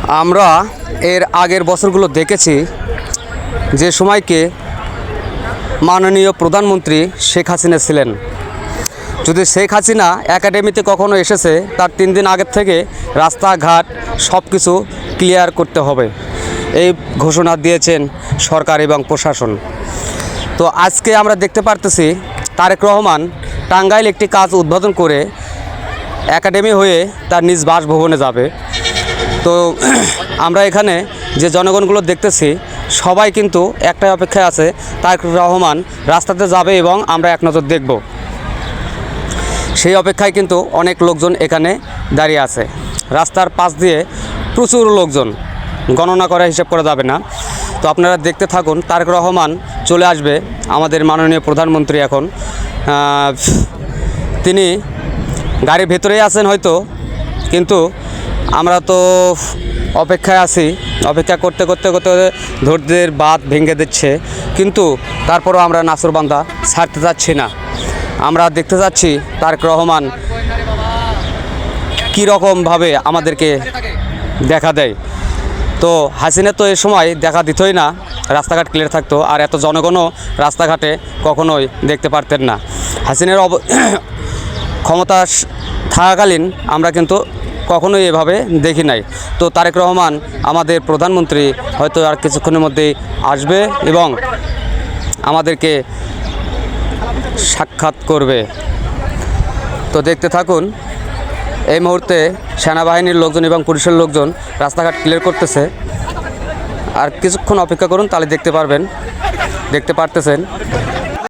আমরা এর আগের বছরগুলো দেখেছি যে সময়কে মাননীয় প্রধানমন্ত্রী শেখ হাসিনা ছিলেন। যদি শেখ হাসিনা একাডেমিতে কখনো এসেছে তার 3 দিন আগের থেকে রাস্তাঘাট সব কিছু ক্লিয়ার করতে হবে, এই ঘোষণা দিয়েছেন সরকার এবং প্রশাসন। তো আজকে আমরা দেখতে পারতেছি তারেক রহমান টাঙ্গাইল একটি কাজ উদ্বোধন করে একাডেমি হয়ে তার নিজ বাসভবনে যাবে। তো আমরা এখানে যে জনগণগুলো দেখতেছি সবাই কিন্তু একটাই অপেক্ষায় আছে, তারেক রহমান রাস্তাতে যাবে এবং আমরা এক নজর দেখব। সেই অপেক্ষায় কিন্তু অনেক লোকজন এখানে দাঁড়িয়ে আছে। রাস্তার পাশ দিয়ে প্রচুর লোকজন, গণনা করা হিসাব করা যাবে না। তো আপনারা দেখতে থাকুন, তারেক রহমান চলে আসবে, আমাদের মাননীয় প্রধানমন্ত্রী। এখন তিনি গাড়ির ভেতরেই আছেন হয়তো, কিন্তু আমরা তো অপেক্ষায় আছি। অপেক্ষা করতে করতে করতে ধৈর্যের বাঁধ ভেঙে দিচ্ছে, কিন্তু তারপরও আমরা নাসরবান্দা ছাড়তে যাচ্ছি না। আমরা দেখতে যাচ্ছি তারেক রহমান কীরকমভাবে আমাদেরকে দেখা দেয়। তো হাসিনা তো এ সময় দেখা দিতই না, রাস্তাঘাট ক্লিয়ার থাকতো, আর এত জনগণও রাস্তাঘাটে কখনোই দেখতে পারতেন না। হাসিনার ক্ষমতা থাকাকালীন আমরা কিন্তু কখনোই এভাবে দেখি নাই। তো তারেক রহমান আমাদের প্রধানমন্ত্রী হয়তো আর কিছুক্ষণের মধ্যেই আসবে এবং আমাদেরকে সাক্ষাৎ করবে। তো দেখতে থাকুন। এই মুহূর্তে সেনাবাহিনীর লোকজন এবং পুলিশের লোকজন রাস্তাঘাট ক্লিয়ার করতেছে। আর কিছুক্ষণ অপেক্ষা করুন, তাহলে দেখতে পারতেছেন।